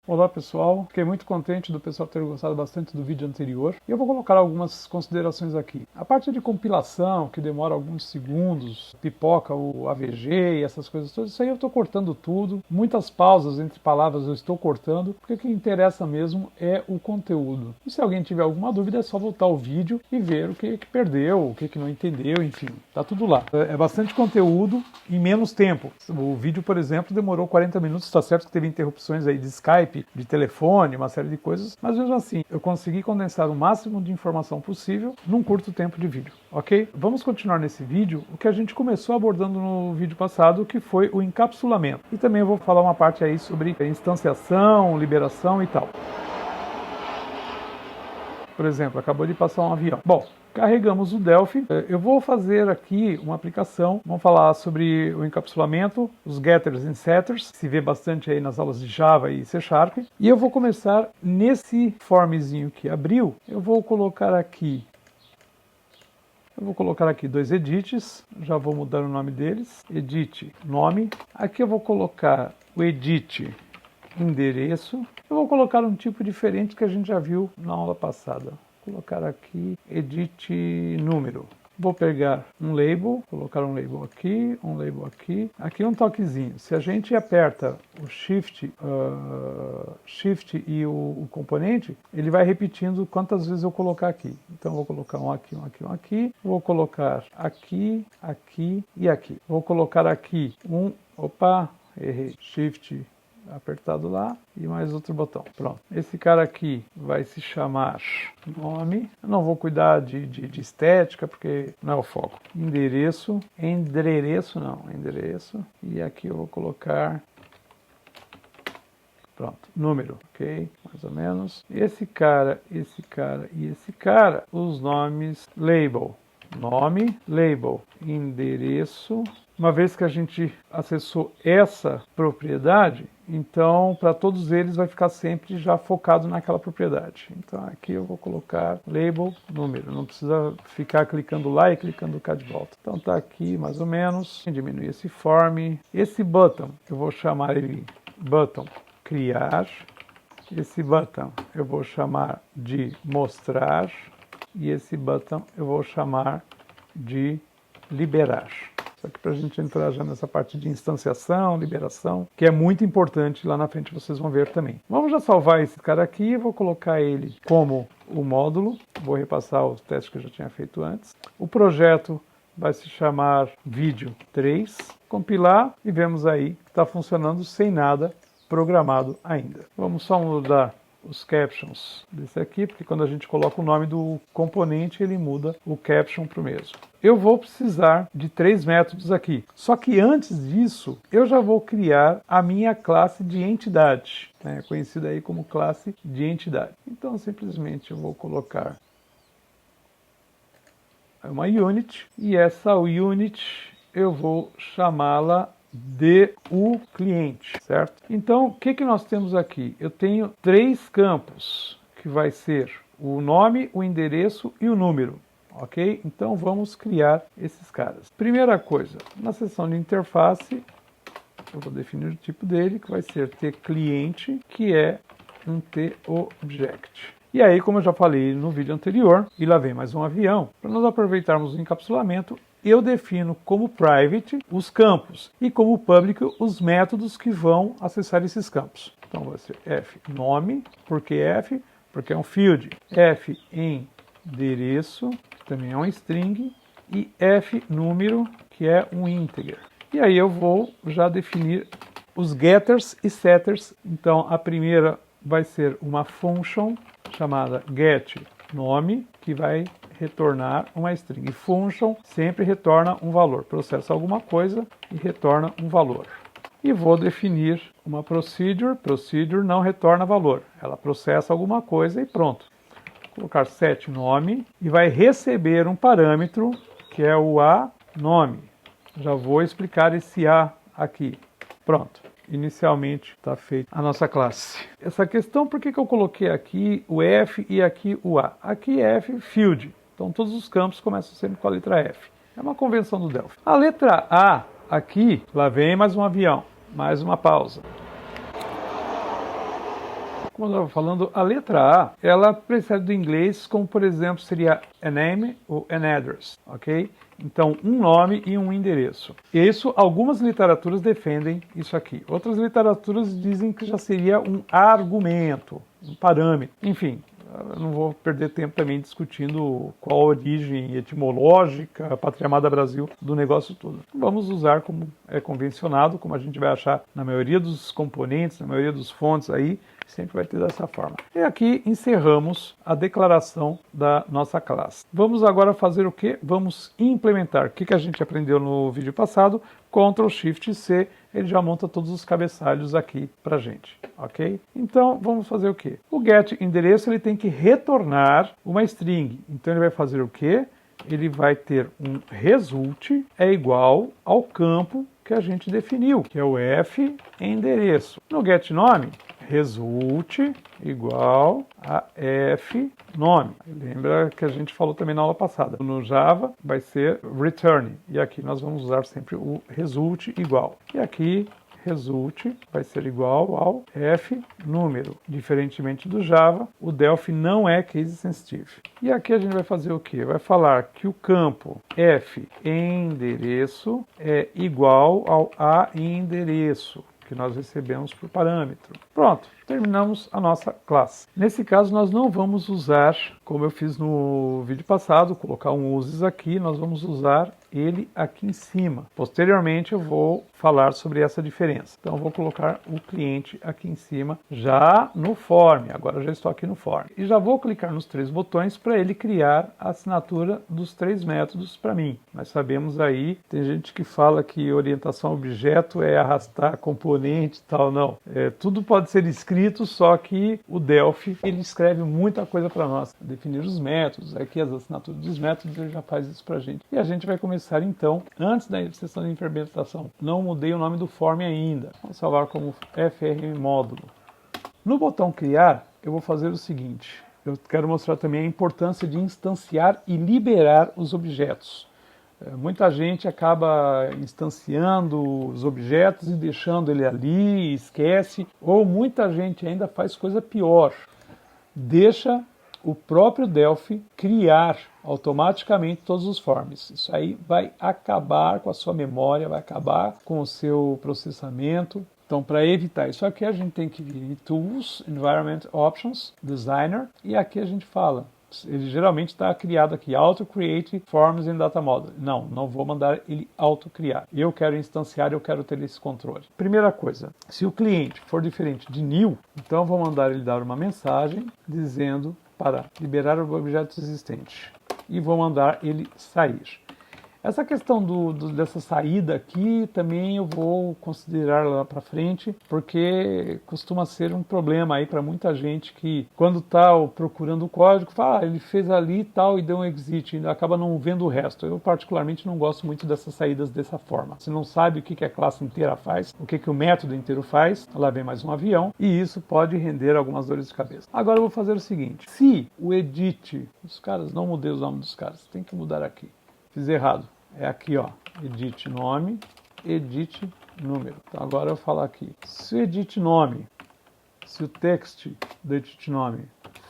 Olá pessoal, fiquei muito contente do pessoal ter gostado bastante do vídeo anterior e eu vou colocar algumas considerações aqui. A parte de compilação, que demora alguns segundos, pipoca o AVG e essas coisas todas, isso aí eu estou cortando tudo, muitas pausas entre palavras eu estou cortando, porque o que interessa mesmo é o conteúdo. E se alguém tiver alguma dúvida é só voltar o vídeo e ver o que perdeu, o que não entendeu, enfim, tá tudo lá. É bastante conteúdo em menos tempo. O vídeo, por exemplo, demorou 40 minutos, está certo que teve interrupções aí de Skype, de telefone, uma série de coisas, mas mesmo assim, eu consegui condensar o máximo de informação possível num curto tempo de vídeo, ok? Vamos continuar nesse vídeo o que a gente começou abordando no vídeo passado, que foi o encapsulamento. E também eu vou falar uma parte aí sobre instanciação, liberação e tal. Por exemplo, acabou de passar um avião. Bom, carregamos o Delphi. Eu vou fazer aqui uma aplicação. Vamos falar sobre o encapsulamento, os getters e setters, que se vê bastante aí nas aulas de Java e C Sharp. E eu vou começar nesse formzinho que abriu. Eu vou colocar aqui dois edits, já vou mudar o nome deles. Edit nome. Aqui eu vou colocar o edit endereço. Eu vou colocar um tipo diferente que a gente já viu na aula passada. Vou colocar aqui edit número. Vou pegar um label, colocar um label aqui, um label aqui. Aqui um toquezinho. Se a gente aperta o Shift e o componente, ele vai repetindo quantas vezes eu colocar aqui. Então vou colocar um aqui, um aqui, um aqui. Vou colocar aqui, aqui e aqui. Vou colocar aqui um... Opa, errei. Shift apertado lá e mais outro botão. Pronto. Esse cara aqui vai se chamar nome. Eu não vou cuidar de estética porque não é o foco. Endereço. Endereço. E aqui eu vou colocar... Pronto. Número. Ok? Mais ou menos. Esse cara e esse cara, os nomes label. Nome, label, endereço. Uma vez que a gente acessou essa propriedade, então para todos eles vai ficar sempre já focado naquela propriedade. Então aqui eu vou colocar label, número. Não precisa ficar clicando lá e clicando cá de volta. Então tá aqui mais ou menos. Diminuir esse form. Esse button, eu vou chamar ele button criar. Esse button eu vou chamar de mostrar. E esse button eu vou chamar de liberar. Só que para a gente entrar já nessa parte de instanciação, liberação, que é muito importante, lá na frente vocês vão ver também. Vamos já salvar esse cara aqui, vou colocar ele como o módulo, vou repassar os testes que eu já tinha feito antes. O projeto vai se chamar vídeo 3, compilar e vemos aí que está funcionando sem nada programado ainda. Vamos só mudar os captions desse aqui, porque quando a gente coloca o nome do componente, ele muda o caption para o mesmo. Eu vou precisar de 3 métodos aqui. Só que antes disso, eu já vou criar a minha classe de entidade, né, conhecida aí como classe de entidade. Então, simplesmente eu vou colocar uma unit, e essa unit eu vou chamá-la de o cliente, certo? Então, o que nós temos aqui? Eu tenho 3 campos, que vai ser o nome, o endereço e o número, ok? Então, vamos criar esses caras. Primeira coisa, na seção de interface, eu vou definir o tipo dele, que vai ser tClient, que é um tObject. E aí, como eu já falei no vídeo anterior, e lá vem mais um avião, para nós aproveitarmos o encapsulamento, eu defino como private os campos e como public os métodos que vão acessar esses campos. Então vai ser f nome, porque f? Porque é um field. F endereço, que também é um string, e f número, que é um integer. E aí eu vou já definir os getters e setters. Então a primeira vai ser uma function chamada getNome, que vai retornar uma string. Function sempre retorna um valor. Processa alguma coisa e retorna um valor. E vou definir uma procedure. Procedure não retorna valor. Ela processa alguma coisa e pronto. Vou colocar setNome e vai receber um parâmetro que é o aNome. Já vou explicar esse a aqui. Pronto. Inicialmente está feita a nossa classe. Essa questão, por que eu coloquei aqui o F e aqui o A? Aqui é F field. Então todos os campos começam sempre com a letra F. É uma convenção do Delphi. A letra A aqui, lá vem mais um avião, mais uma pausa. como eu estava falando, a letra A, ela precede do inglês como, por exemplo, seria a name ou an address, ok? Então, um nome e um endereço. Isso, algumas literaturas defendem isso aqui. Outras literaturas dizem que já seria um argumento, um parâmetro. Enfim, eu não vou perder tempo também discutindo qual a origem etimológica, a pátria amada Brasil, do negócio todo. Vamos usar como é convencionado, como a gente vai achar na maioria dos componentes, na maioria dos fontes aí, sempre vai ter dessa forma. E aqui encerramos a declaração da nossa classe. Vamos agora fazer o quê? Vamos implementar. O que a gente aprendeu no vídeo passado? Ctrl Shift C, ele já monta todos os cabeçalhos aqui pra gente, ok? Então, vamos fazer o quê? O get endereço, ele tem que retornar uma string. Então, ele vai fazer o quê? Ele vai ter um result é igual ao campo que a gente definiu, que é o f endereço. No get nome, result igual a f nome. Lembra que a gente falou também na aula passada. No Java vai ser return, e aqui nós vamos usar sempre o result igual. E aqui result vai ser igual ao f número. Diferentemente do Java, o Delphi não é case sensitive. E aqui a gente vai fazer o quê? Vai falar que o campo f endereço é igual ao a endereço que nós recebemos por parâmetro. Pronto, terminamos a nossa classe. Nesse caso, nós não vamos usar, como eu fiz no vídeo passado, colocar um uses aqui, nós vamos usar ele aqui em cima. Posteriormente, eu vou falar sobre essa diferença. Então, eu vou colocar o cliente aqui em cima, já no form. Agora, eu já estou aqui no form. E já vou clicar nos 3 botões para ele criar a assinatura dos 3 métodos para mim. Nós sabemos aí, tem gente que fala que orientação a objeto é arrastar componente e tal. Não. Tudo pode ser escrito, só que o Delphi, ele escreve muita coisa para nós. Definir os métodos, aqui as assinaturas dos métodos, ele já faz isso para a gente. E a gente vai começar então, antes da sessão de implementação. Não mudei o nome do form ainda. Vamos salvar como FR módulo. No botão criar, eu vou fazer o seguinte. Eu quero mostrar também a importância de instanciar e liberar os objetos. Muita gente acaba instanciando os objetos e deixando ele ali, esquece. Ou muita gente ainda faz coisa pior. Deixa o próprio Delphi criar automaticamente todos os forms. Isso aí vai acabar com a sua memória, vai acabar com o seu processamento. Então, para evitar isso aqui, a gente tem que vir em Tools, Environment Options, Designer, e aqui a gente fala. Ele geralmente está criado aqui, Auto Create Forms in Data Model. Não vou mandar ele auto-criar. Eu quero instanciar, eu quero ter esse controle. Primeira coisa, se o cliente for diferente de new, então eu vou mandar ele dar uma mensagem dizendo para liberar o objeto existente. E vou mandar ele sair. Essa questão dessa saída aqui também eu vou considerar lá para frente, porque costuma ser um problema aí para muita gente que quando está procurando o código, fala, ele fez ali e tal e deu um exit, e acaba não vendo o resto. Eu particularmente não gosto muito dessas saídas dessa forma. Você não sabe o que a classe inteira faz, o que o método inteiro faz, lá vem mais um avião, e isso pode render algumas dores de cabeça. Agora eu vou fazer o seguinte, se o edit, os caras, não mudei os nomes dos caras, tem que mudar aqui. Fiz errado. É aqui, ó, edit nome, edit número. Então agora eu vou falar aqui. Se o edit nome, se o text do edit nome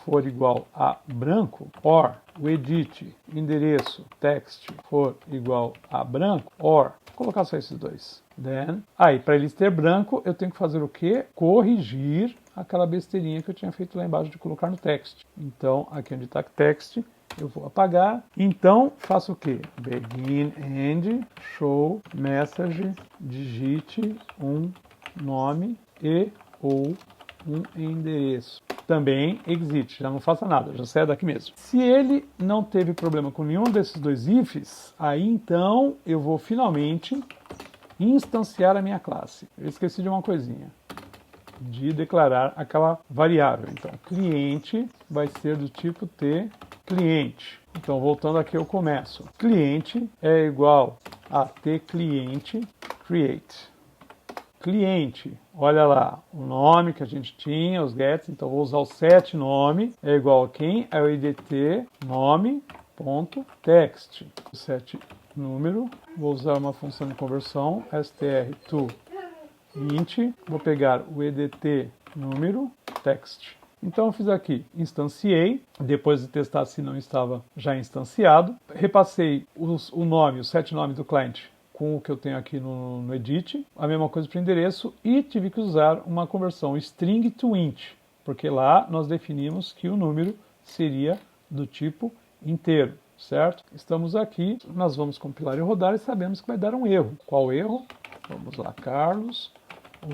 for igual a branco, or o edit endereço text for igual a branco, or, vou colocar só esses dois. Then, aí, para eles ter branco, eu tenho que fazer o quê? Corrigir aquela besteirinha que eu tinha feito lá embaixo de colocar no text. Então, aqui onde está text, eu vou apagar. Então, faço o quê? Begin end show message, digite um nome e ou um endereço. Também exit, já não faça nada, já sai daqui mesmo. Se ele não teve problema com nenhum desses dois ifs, aí então eu vou finalmente instanciar a minha classe. Eu esqueci de uma coisinha, de declarar aquela variável. Então, cliente vai ser do tipo T cliente. Então, voltando aqui, eu começo. Cliente é igual a tCliente create. Cliente, olha lá, o nome que a gente tinha, os gets, então vou usar o set nome, é igual a quem? É o idt nome.text. O set número, vou usar uma função de conversão, str to int, vou pegar o edt número, text. Então eu fiz aqui, instanciei, depois de testar se não estava já instanciado, repassei o nome, o set nome do cliente com o que eu tenho aqui no edit, a mesma coisa para o endereço, e tive que usar uma conversão string to int, porque lá nós definimos que o número seria do tipo inteiro, certo? Estamos aqui, nós vamos compilar e rodar e sabemos que vai dar um erro. Qual erro? Vamos lá, Carlos,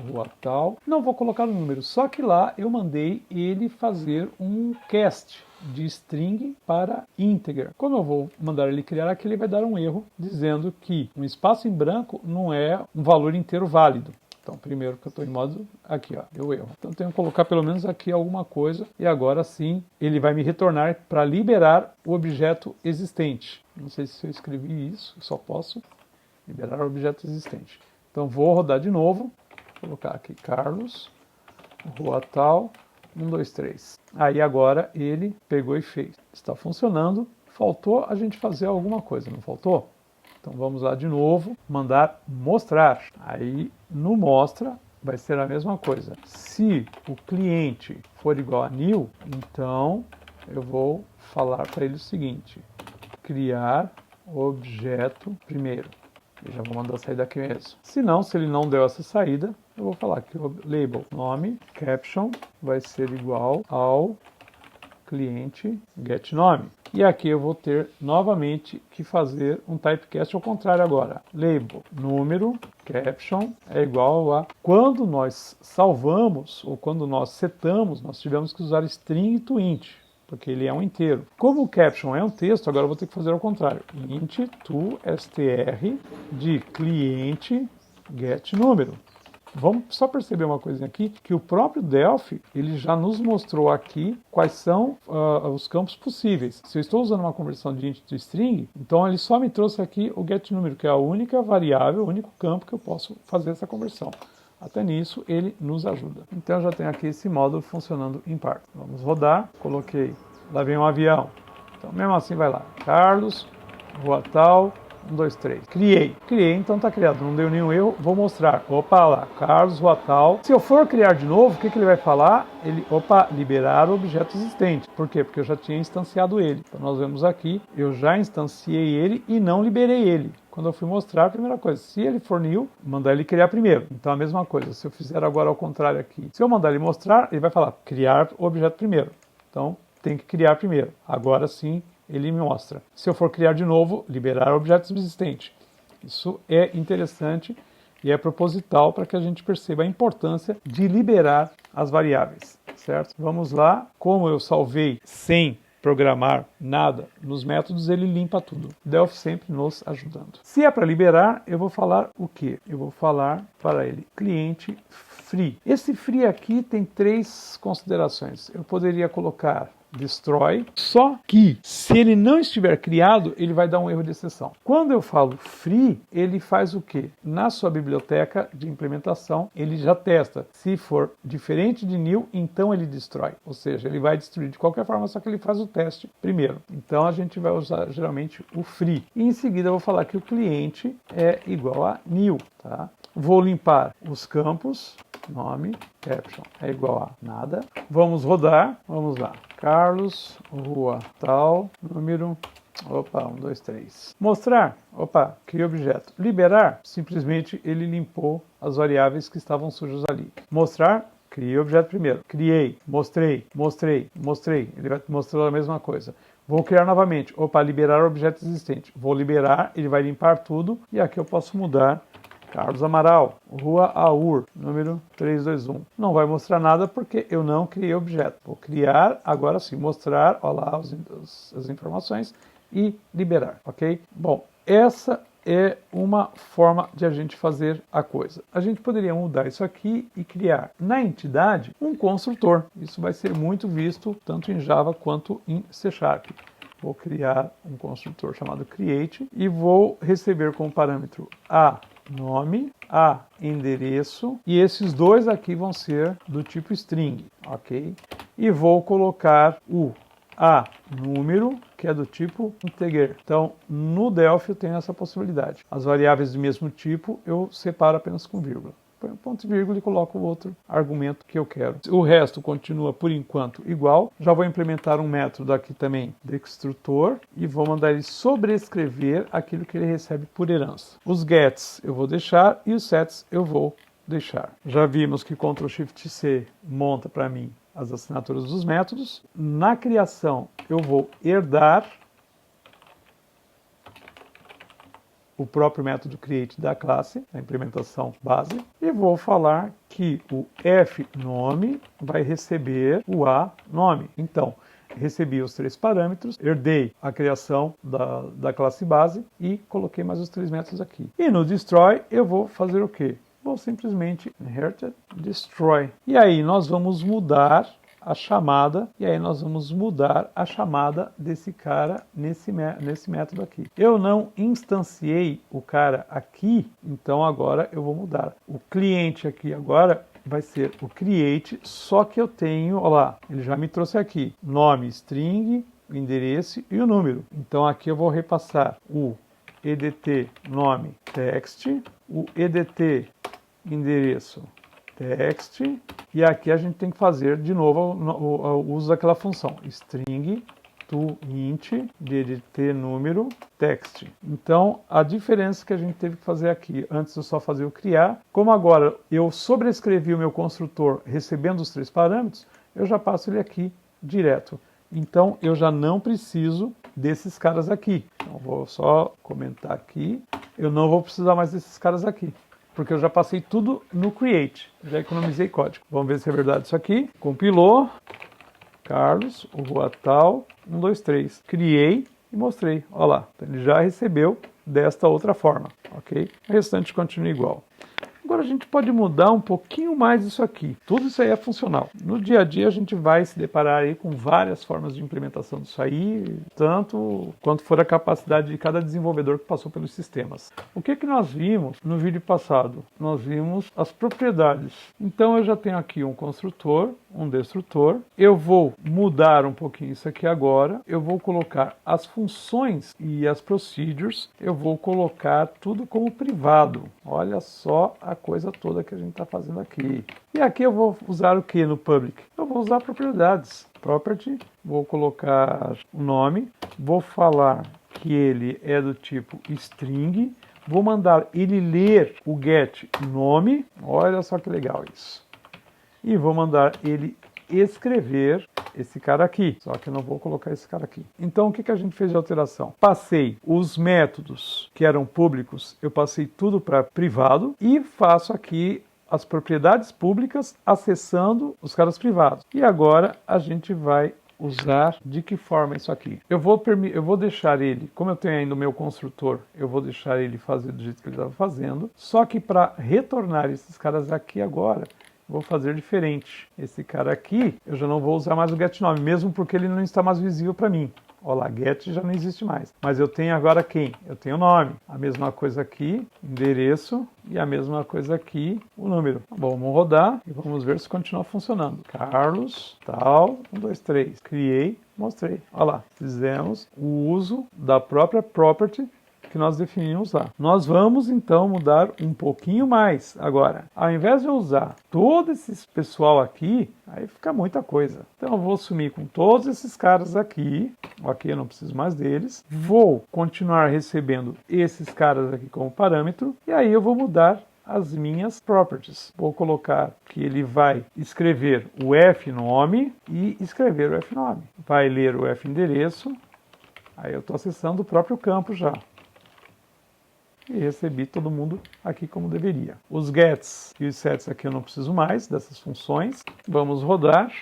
rua tal. Não vou colocar o número, só que lá eu mandei ele fazer um cast de string para integer. Como eu vou mandar ele criar aqui, ele vai dar um erro dizendo que um espaço em branco não é um valor inteiro válido. Então, primeiro que eu estou em modo, aqui ó, deu erro. Então tenho que colocar pelo menos aqui alguma coisa e agora sim ele vai me retornar para liberar o objeto existente. Não sei se eu escrevi isso, só posso liberar o objeto existente. Então vou rodar de novo, vou colocar aqui Carlos, rua tal, 1, 2, 3. Aí agora ele pegou e fez. Está funcionando, faltou a gente fazer alguma coisa, não faltou? Então vamos lá de novo, mandar mostrar. Aí no mostra vai ser a mesma coisa. Se o cliente for igual a new, então eu vou falar para ele o seguinte: criar objeto primeiro. Eu já vou mandar sair daqui mesmo. Se não, se ele não deu essa saída, eu vou falar que o label nome caption vai ser igual ao cliente get nome. E aqui eu vou ter novamente que fazer um typecast ao contrário agora. Label número caption é igual a quando nós salvamos ou quando nós setamos, nós tivemos que usar string to int, porque ele é um inteiro. Como o caption é um texto, agora eu vou ter que fazer ao contrário. Int to str de cliente get número. Vamos só perceber uma coisinha aqui, que o próprio Delphi, ele já nos mostrou aqui quais são os campos possíveis. Se eu estou usando uma conversão de int to string, então ele só me trouxe aqui o getNúmero, que é a única variável, o único campo que eu posso fazer essa conversão. Até nisso ele nos ajuda. Então eu já tenho aqui esse módulo funcionando em parte. Vamos rodar, coloquei, lá vem um avião. Então mesmo assim vai lá, Carlos, rua tal, 1, 2, 3. Criei, então está criado, não deu nenhum erro, vou mostrar. Opa, lá, Carlos, rua tal. Se eu for criar de novo, o que ele vai falar? Liberar o objeto existente. Por quê? Porque eu já tinha instanciado ele. Então nós vemos aqui, eu já instanciei ele e não liberei ele. Quando eu fui mostrar, a primeira coisa, se ele for new, mandar ele criar primeiro. Então a mesma coisa, se eu fizer agora ao contrário aqui, se eu mandar ele mostrar, ele vai falar criar o objeto primeiro. Então tem que criar primeiro. Agora sim, ele me mostra. Se eu for criar de novo, liberar objetos existentes. Isso é interessante e é proposital para que a gente perceba a importância de liberar as variáveis, certo? Vamos lá. Como eu salvei sem programar nada nos métodos, ele limpa tudo. Delphi sempre nos ajudando. Se é para liberar, eu vou falar o quê? Eu vou falar para ele cliente free. Esse free aqui tem 3 considerações. Eu poderia colocar destroy, só que se ele não estiver criado, ele vai dar um erro de exceção. Quando eu falo free, ele faz o quê? Na sua biblioteca de implementação, ele já testa. Se for diferente de new, então ele destrói. Ou seja, ele vai destruir de qualquer forma, só que ele faz o teste primeiro. Então a gente vai usar geralmente o free. E em seguida eu vou falar que o cliente é igual a new, tá? Vou limpar os campos, nome, caption é igual a nada. Vamos rodar, vamos lá. Carlos, rua tal, número, 1, 2, 3. Mostrar, criei objeto. Liberar, simplesmente ele limpou as variáveis que estavam sujas ali. Mostrar, criei objeto primeiro. Criei, mostrei. Ele vai mostrar a mesma coisa. Vou criar novamente, liberar objeto existente. Vou liberar, ele vai limpar tudo e aqui eu posso mudar. Carlos Amaral, rua Aur, número 321. Não vai mostrar nada porque eu não criei objeto. Vou criar, agora sim, mostrar, olha lá as informações e liberar, ok? Bom, essa é uma forma de a gente fazer a coisa. A gente poderia mudar isso aqui e criar na entidade um construtor. Isso vai ser muito visto tanto em Java quanto em C#. Vou criar um construtor chamado create e vou receber como parâmetro a nome, a endereço, e esses dois aqui vão ser do tipo string, ok? E vou colocar o a número, que é do tipo integer. Então, no Delphi eu tenho essa possibilidade. As variáveis do mesmo tipo eu separo apenas com vírgula. põe um ponto e vírgula e coloco o outro argumento que eu quero. O resto continua, por enquanto, igual. Já vou implementar um método aqui também, destrutor, e vou mandar ele sobrescrever aquilo que ele recebe por herança. Os gets eu vou deixar e os sets eu vou deixar. Já vimos que Ctrl+Shift+C monta para mim as assinaturas dos métodos. Na criação, eu vou herdar o próprio método create da classe, a implementação base, e vou falar que o fNome vai receber o aNome. Então, recebi os 3 parâmetros, herdei a criação da classe base e coloquei mais os 3 métodos aqui. E no destroy, eu vou fazer o quê? Vou simplesmente inherit destroy. E aí nós vamos mudar a chamada, desse cara nesse método aqui. Eu não instanciei o cara aqui, então agora eu vou mudar. O cliente aqui agora vai ser o create, só que eu tenho, olha lá, ele já me trouxe aqui, nome, string, o endereço e o número. Então aqui eu vou repassar o edt nome text, o edt endereço text, e aqui a gente tem que fazer de novo o uso daquela função string to int edt número text. Então a diferença que a gente teve que fazer aqui, antes eu só fazia o criar, como agora eu sobrescrevi o meu construtor recebendo os 3 parâmetros, eu já passo ele aqui direto. Então eu já não preciso desses caras aqui. Então vou só comentar aqui, eu não vou precisar mais desses caras aqui, porque eu já passei tudo no create, já economizei código. Vamos ver se é verdade isso aqui. Compilou, Carlos, o rua tal, 1, 2, 3. Criei e mostrei. Olha lá, então ele já recebeu desta outra forma, ok? O restante continua igual. Agora a gente pode mudar um pouquinho mais isso aqui. Tudo isso aí é funcional. No dia a dia a gente vai se deparar aí com várias formas de implementação disso aí, tanto quanto for a capacidade de cada desenvolvedor que passou pelos sistemas. O que nós vimos no vídeo passado? Nós vimos as propriedades. Então eu já tenho aqui um construtor, um destrutor. Eu vou mudar um pouquinho isso aqui agora. Eu vou colocar as funções e as procedures. Eu vou colocar tudo como privado. Olha só a coisa toda que a gente está fazendo aqui. E aqui eu vou usar o que no public? Eu vou usar propriedades. Property, vou colocar o nome, vou falar que ele é do tipo string, vou mandar ele ler o get nome, olha só que legal isso. E vou mandar ele escrever esse cara aqui, só que eu não vou colocar esse cara aqui. Então o que a gente fez de alteração? Passei os métodos que eram públicos, eu passei tudo para privado e faço aqui as propriedades públicas acessando os caras privados. E agora a gente vai usar de que forma isso aqui? Eu vou deixar ele, como eu tenho ainda o meu construtor, eu vou deixar ele fazer do jeito que ele estava fazendo, só que para retornar esses caras aqui agora, vou fazer diferente. Esse cara aqui, eu já não vou usar mais o getNome, mesmo porque ele não está mais visível para mim. Olha lá, get já não existe mais. Mas eu tenho agora quem? Eu tenho o nome. A mesma coisa aqui, endereço, e a mesma coisa aqui, o número. Bom, vamos rodar e vamos ver se continua funcionando. Carlos, tal, 1, 2, 3. Criei, mostrei. Olha lá, fizemos o uso da própria property que nós definimos lá. Nós vamos então mudar um pouquinho mais agora. Ao invés de eu usar todo esse pessoal aqui, aí fica muita coisa. Então eu vou sumir com todos esses caras aqui. Ok, eu não preciso mais deles. Vou continuar recebendo esses caras aqui como parâmetro. E aí eu vou mudar as minhas properties. Vou colocar que ele vai escrever o fNome e escrever o fNome. Vai ler o fEndereço. Aí eu estou acessando o próprio campo já. E recebi todo mundo aqui como deveria. Os gets e os sets aqui eu não preciso mais dessas funções. Vamos rodar.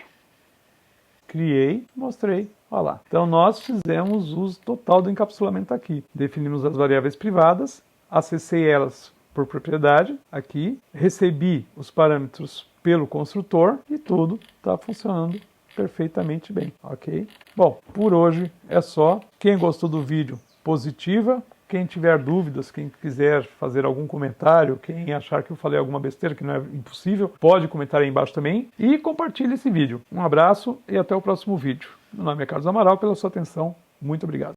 Criei, mostrei. Olha lá. Então nós fizemos uso total do encapsulamento aqui. Definimos as variáveis privadas, acessei elas por propriedade aqui, recebi os parâmetros pelo construtor e tudo está funcionando perfeitamente bem, ok? Bom, por hoje é só. Quem gostou do vídeo, positiva. Quem tiver dúvidas, quem quiser fazer algum comentário, quem achar que eu falei alguma besteira, que não é impossível, pode comentar aí embaixo também. E compartilhe esse vídeo. Um abraço e até o próximo vídeo. Meu nome é Carlos Amaral, pela sua atenção. Muito obrigado.